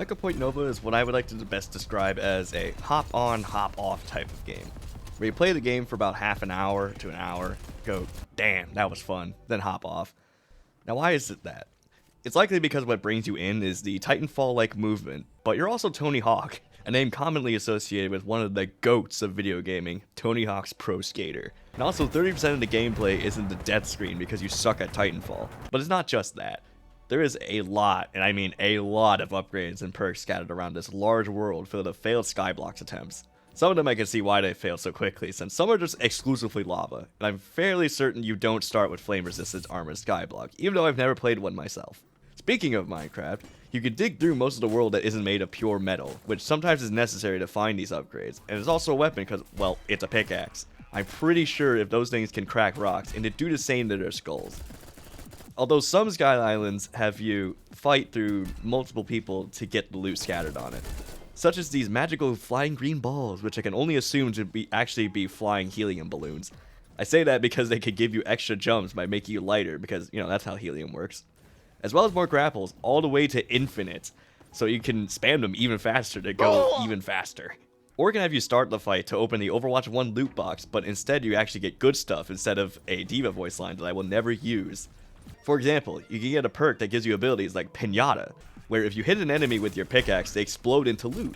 Mecha Point Nova is what I would like to best describe as a hop-on, hop-off type of game, where you play the game for about half an hour to an hour, go, damn, that was fun, then hop off. Now why is it that? It's likely because what brings you in is the Titanfall-like movement, but you're also Tony Hawk, a name commonly associated with one of the GOATs of video gaming, Tony Hawk's Pro Skater. And also 30% of the gameplay is in the death screen because you suck at Titanfall. But it's not just that. There is a lot, and I mean a lot of upgrades and perks scattered around this large world filled with failed Skyblocks attempts. Some of them I can see why they failed so quickly, since some are just exclusively lava, and I'm fairly certain you don't start with flame resistance armored Skyblock, even though I've never played one myself. Speaking of Minecraft, you can dig through most of the world that isn't made of pure metal, which sometimes is necessary to find these upgrades, and it's also a weapon because, well, it's a pickaxe. I'm pretty sure if those things can crack rocks, and they do the same to their skulls. Although some Sky Islands have you fight through multiple people to get the loot scattered on it. Such as these magical flying green balls, which I can only assume to actually be flying helium balloons. I say that because they could give you extra jumps by making you lighter, because, you know, that's how helium works. As well as more grapples, all the way to infinite, so you can spam them even faster to go even faster. Or it can have you start the fight to open the Overwatch 1 loot box, but instead you actually get good stuff instead of a D.Va voice line that I will never use. For example, you can get a perk that gives you abilities like Pinata, where if you hit an enemy with your pickaxe, they explode into loot.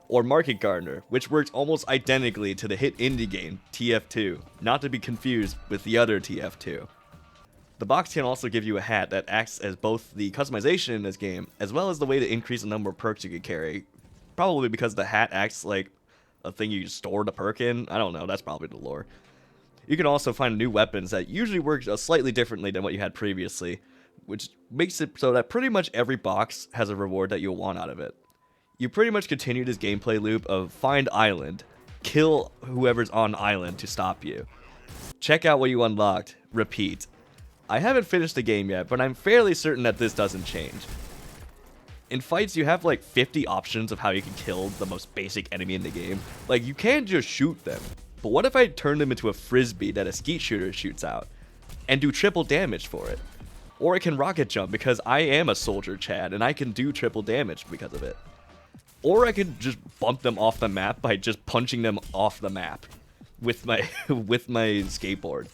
Or Market Gardener, which works almost identically to the hit indie game TF2, not to be confused with the other TF2. The box can also give you a hat that acts as both the customization in this game, as well as the way to increase the number of perks you can carry. Probably because the hat acts like a thing you store the perk in. I don't know, that's probably the lore. You can also find new weapons that usually work slightly differently than what you had previously, which makes it so that pretty much every box has a reward that you'll want out of it. You pretty much continue this gameplay loop of find island, kill whoever's on island to stop you, check out what you unlocked, repeat. I haven't finished the game yet, but I'm fairly certain that this doesn't change. In fights, you have like 50 options of how you can kill the most basic enemy in the game. Like, you can't just shoot them. But what if I turn them into a frisbee that a skeet shooter shoots out, and do triple damage for it? Or I can rocket jump because I am a soldier, Chad, and I can do triple damage because of it. Or I could just bump them off the map by just punching them off the map with my with my skateboard.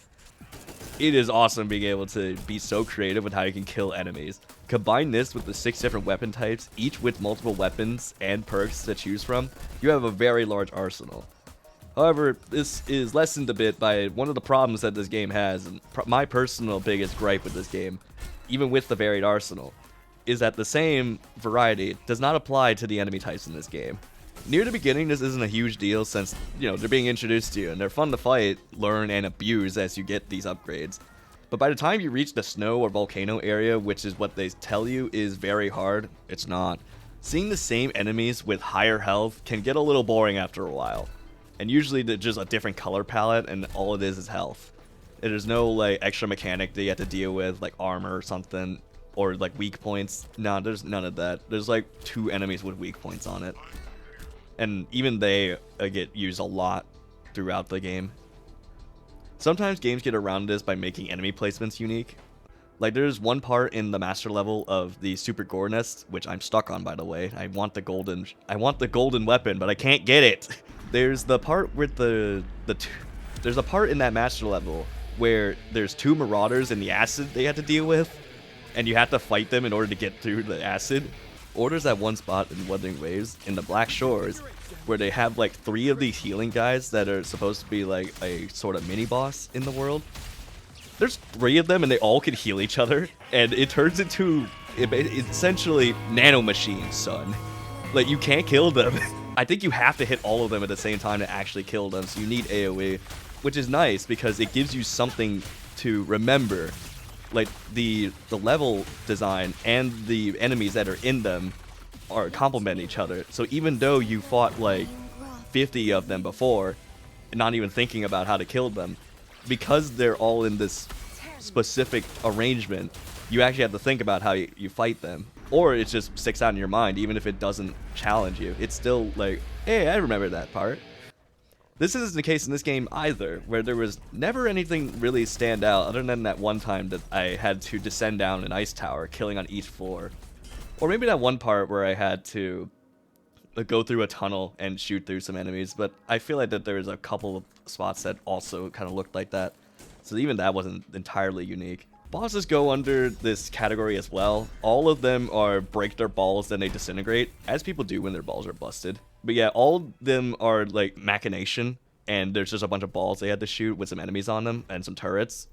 It is awesome being able to be so creative with how you can kill enemies. Combine this with the 6 different weapon types, each with multiple weapons and perks to choose from, you have a very large arsenal. However, this is lessened a bit by one of the problems that this game has, and my personal biggest gripe with this game, even with the varied arsenal, is that the same variety does not apply to the enemy types in this game. Near the beginning, this isn't a huge deal since, you know, they're being introduced to you, and they're fun to fight, learn, and abuse as you get these upgrades. But by the time you reach the snow or volcano area, which is what they tell you is very hard, it's not. Seeing the same enemies with higher health can get a little boring after a while. And usually they're just a different color palette, and all it is health. There's no like extra mechanic that you have to deal with, like armor or something, or like weak points. No, there's none of that. There's like 2 enemies with weak points on it. And even they get used a lot throughout the game. Sometimes games get around this by making enemy placements unique. Like there's one part in the master level of the Super Gore Nest, which I'm stuck on by the way. I want the golden weapon, but I can't get it. There's the part with there's a part in that master level where there's 2 marauders in the acid they have to deal with, and you have to fight them in order to get through the acid. Or there's that one spot in Wuthering Waves in the Black Shores where they have like 3 of these healing guys that are supposed to be like a sort of mini boss in the world. There's 3 of them and they all can heal each other, and it turns into essentially nano machines, son. Like, you can't kill them. I think you have to hit all of them at the same time to actually kill them, so you need AoE, which is nice because it gives you something to remember. Like, the level design and the enemies that are in them are complement each other. So even though you fought like 50 of them before, not even thinking about how to kill them, because they're all in this specific arrangement, you actually have to think about how you fight them. Or it just sticks out in your mind, even if it doesn't challenge you. It's still like, hey, I remember that part. This isn't the case in this game either, where there was never anything really stand out other than that one time that I had to descend down an ice tower, killing on each floor. Or maybe that one part where I had to go through a tunnel and shoot through some enemies, but I feel like that there's a couple of spots that also kind of looked like that. So even that wasn't entirely unique. Bosses go under this category as well. All of them are break their balls, then they disintegrate, as people do when their balls are busted. But yeah, all of them are like machination, and there's just a bunch of balls they had to shoot with some enemies on them and some turrets.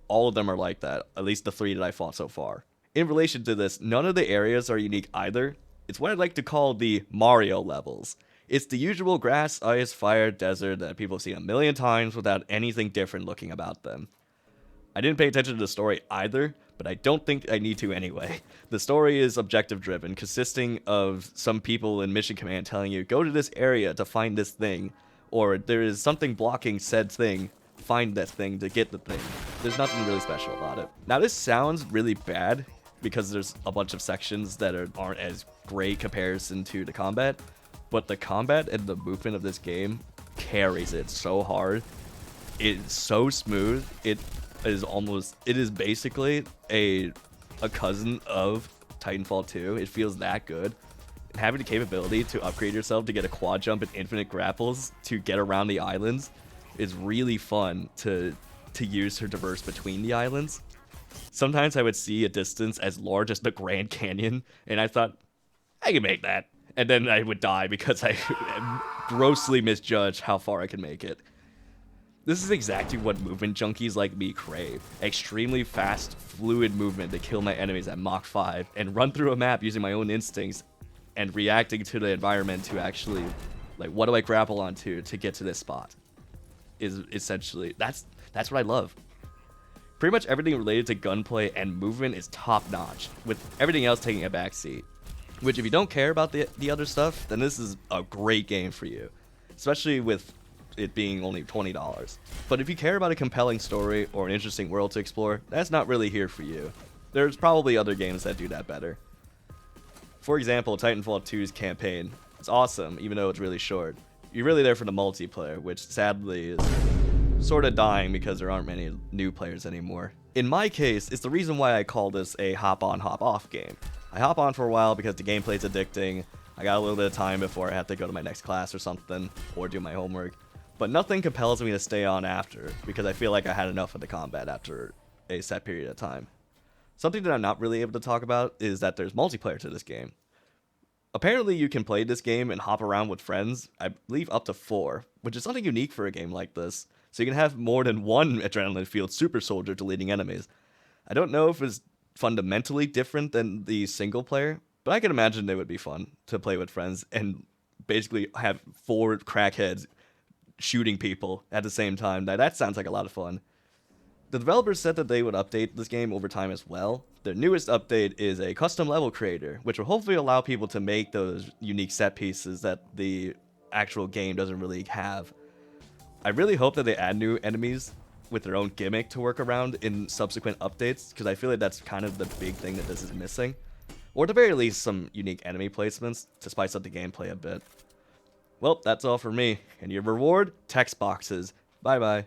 All of them are like that, at least the 3 that I fought so far. In relation to this, none of the areas are unique either. It's what I'd like to call the Mario levels. It's the usual grass, ice, fire, desert that people have seen a million times without anything different looking about them. I didn't pay attention to the story either, but I don't think I need to anyway. The story is objective driven, consisting of some people in Mission Command telling you, go to this area to find this thing, or there is something blocking said thing, find that thing to get the thing. There's nothing really special about it. Now this sounds really bad, because there's a bunch of sections that aren't as great comparison to the combat, but the combat and the movement of this game carries it so hard. It's so smooth. It is basically a cousin of Titanfall 2. It feels that good. And having the capability to upgrade yourself to get a quad jump and infinite grapples to get around the islands is really fun to use to traverse between the islands. Sometimes I would see a distance as large as the Grand Canyon, and I thought, I can make that. And then I would die because I grossly misjudged how far I could make it. This is exactly what movement junkies like me crave. Extremely fast, fluid movement to kill my enemies at Mach 5, and run through a map using my own instincts, and reacting to the environment to actually, like, what do I grapple onto to get to this spot? Is essentially, that's what I love. Pretty much everything related to gunplay and movement is top-notch, with everything else taking a backseat. Which, if you don't care about the other stuff, then this is a great game for you. Especially with it being only $20. But if you care about a compelling story or an interesting world to explore, that's not really here for you. There's probably other games that do that better. For example, Titanfall 2's campaign. It's awesome, even though it's really short. You're really there for the multiplayer, which sadly is sort of dying because there aren't many new players anymore. In my case, it's the reason why I call this a hop-on, hop-off game. I hop on for a while because the gameplay's addicting. I got a little bit of time before I have to go to my next class or something, or do my homework. But nothing compels me to stay on after, because I feel like I had enough of the combat after a set period of time. Something that I'm not really able to talk about is that there's multiplayer to this game. Apparently you can play this game and hop around with friends, I believe up to 4, which is something unique for a game like this. So you can have more than one adrenaline-fueled super soldier deleting enemies. I don't know if it's fundamentally different than the single player, but I can imagine it would be fun to play with friends and basically have 4 crackheads shooting people at the same time. Now that sounds like a lot of fun. The developers said that they would update this game over time as well. Their newest update is a custom level creator, which will hopefully allow people to make those unique set pieces that the actual game doesn't really have. I really hope that they add new enemies with their own gimmick to work around in subsequent updates, because I feel like that's kind of the big thing that this is missing. Or at the very least, some unique enemy placements to spice up the gameplay a bit. Well, that's all for me. And your reward? Text boxes. Bye bye.